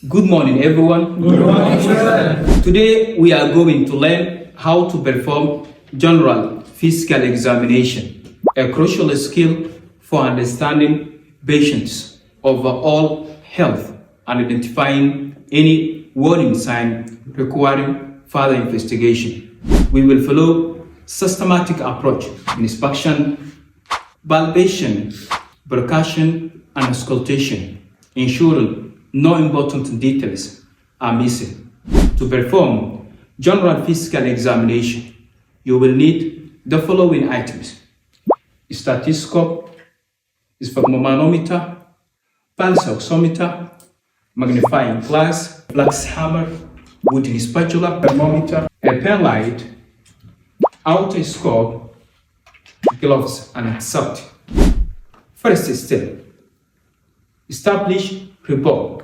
Good morning, everyone. Good morning, sir. Today we are going to learn how to perform general physical examination, a crucial skill for understanding patients' overall health and identifying any warning sign requiring further investigation. We will follow systematic approach: inspection, palpation, percussion, and auscultation, ensuring no important details are missing. To perform general physical examination, you will need the following items: stethoscope, sphygmomanometer, pulse oximeter, magnifying glass, flax hammer, wooden spatula, thermometer, a pen light, otoscope, gloves, and antiseptic. First step: establish rapport.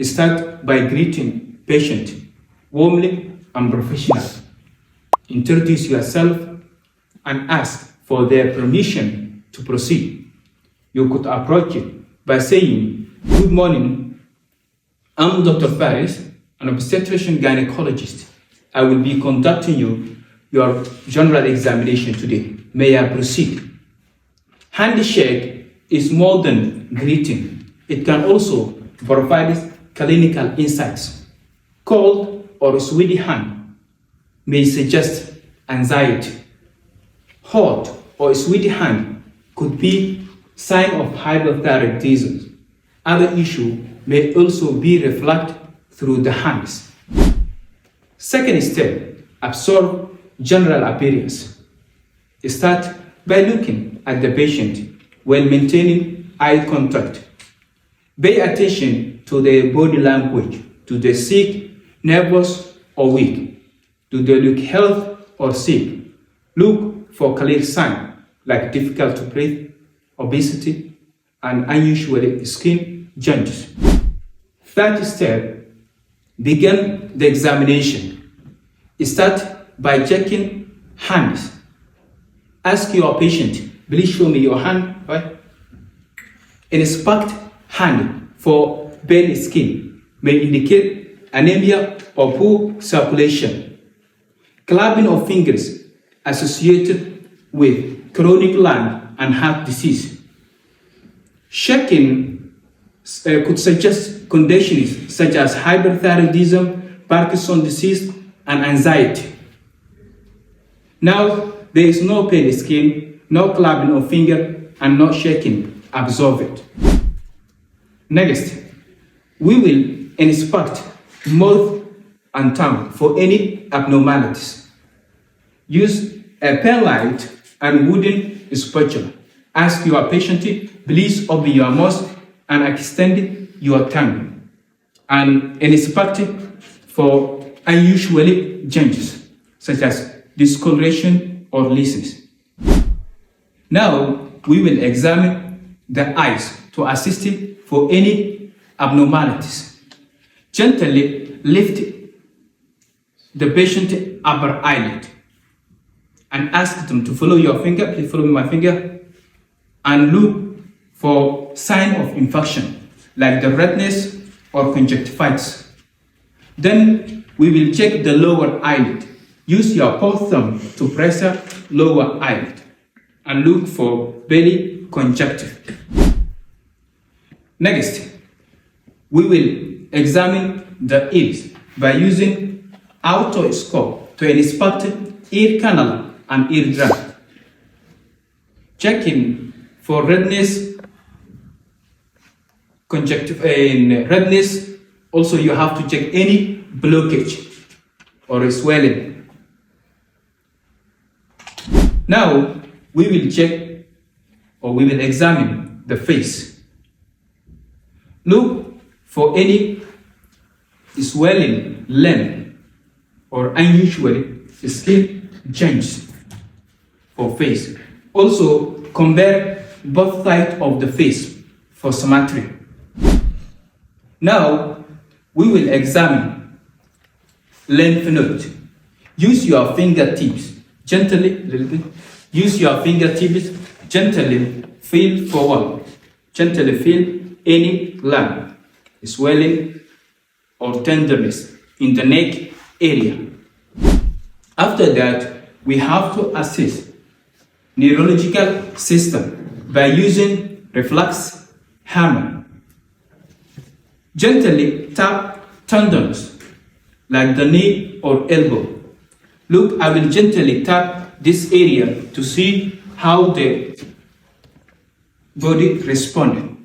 Start by greeting patient warmly and professionally. Introduce yourself and ask for their permission to proceed. You could approach it by saying, "Good morning, I'm Dr. Faris, an obstetrician gynecologist. I will be conducting your general examination today. May I proceed?" Handshake is more than greeting. It can also provide clinical insights. Cold or sweaty hand may suggest anxiety. Hot or sweaty hand could be sign of hypothyroidism. Other issue may also be reflected through the hands. Second step: observe general appearance. Start by looking at the patient while maintaining eye contact. Pay attention to their body language. Do they sick, nervous, or weak? Do they look healthy or sick? Look for clear signs like difficult to breathe, obesity, and unusual skin changes. Third step: begin the examination. Start by checking hands. Ask your patient, "Please show me your hand." Right? Inspect hand for pale skin, may indicate anemia or poor circulation. Clubbing of fingers associated with chronic lung and heart disease. Shaking could suggest conditions such as hyperthyroidism, Parkinson's disease, and anxiety. Now, there is no pale skin, no clubbing of finger, and no shaking observed. Next, we will inspect mouth and tongue for any abnormalities. Use a pen light and wooden spatula. Ask your patient, "Please open your mouth and extend your tongue," and inspect for unusual changes such as discoloration or lesions. Now, we will examine the eyes to assist for any abnormalities. Gently lift the patient's upper eyelid and ask them to follow your finger. Please follow my finger and look for sign of infection like the redness or conjunctivitis. Then we will check the lower eyelid. Use your fourth thumb to pressure lower eyelid and look for belly conjunctive. Next, we will examine the ears by using otoscope to inspect ear canal and eardrum. Checking for redness, redness. Also, you have to check any blockage or swelling. Now, we will check or we will examine the face. Look for any swelling, lump, or unusual skin changes for face. Also, compare both sides of the face for symmetry. Now, we will examine lymph node. Use your fingertips gently, use your fingertips gently, feel for one. Gently feel any lump, swelling, or tenderness in the neck area. After that, we have to assess neurological system by using reflex hammer. Gently tap tendons like the knee or elbow. Look, I will gently tap this area to see how the body responded.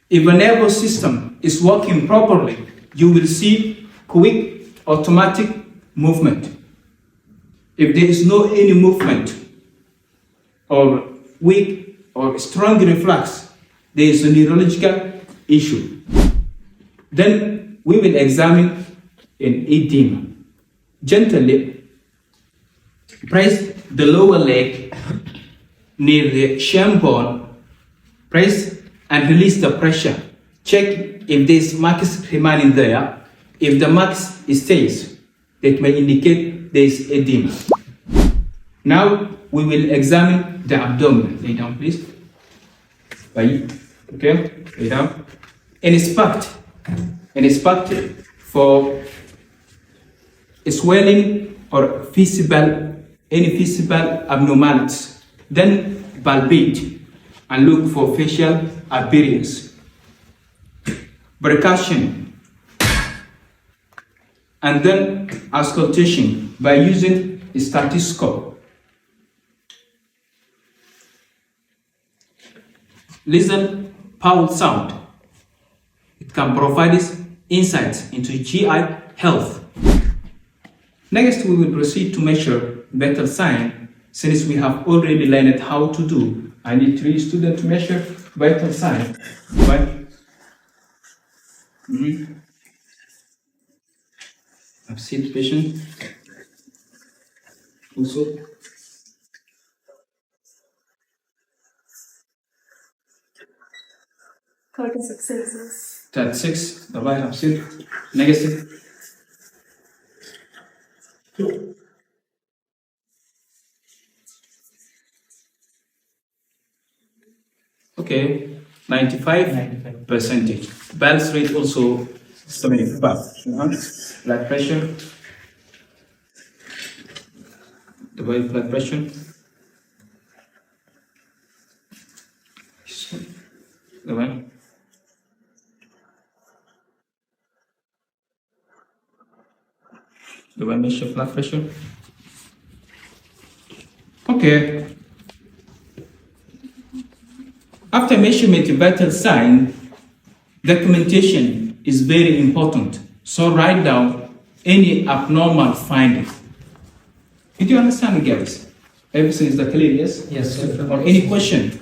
If a nervous system is working properly, you will see quick automatic movement. If there is no any movement or weak or strong reflex, there is a neurological issue. Then we will examine an edema. Gently press the lower leg near the shin bone. Press and release the pressure. Check if this marks remaining there. If the marks stays, that may indicate there is edema. Now we will examine the abdomen. Lay down, please. Okay, lay down. Inspect for swelling or any visible abnormalities. Then palpate and look for facial appearance. Percussion, and then auscultation by using a stethoscope. Listen pulse sound. It can provide us insights into GI health. Next, we will proceed to measure vital sign. Since we have already learned how to do, I need 3 students to measure vital sign. Right? I've seen the patient. Also. Successes. 36. The right have seen. Negative. Okay, 95%. Pulse rate also 75. Blood pressure. The blood pressure. The one. The one measure blood pressure. Okay. After measurement of vital sign, documentation is very important. So write down any abnormal finding. Did you understand, guys? Everything is clear, yes? Yes, sir. Or any question?